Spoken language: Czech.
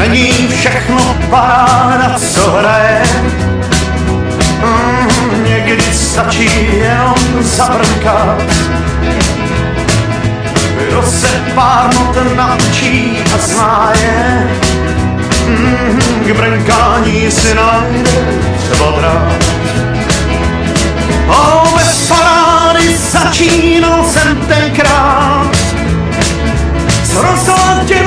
Není všechno paráda, co hraje. Někdy stačí jenom zabrnkat. Kdo se pár not naučí a zná je, k brnkání si najde třeba drát. Bez parády začínal jsem tenkrát s rozladěnou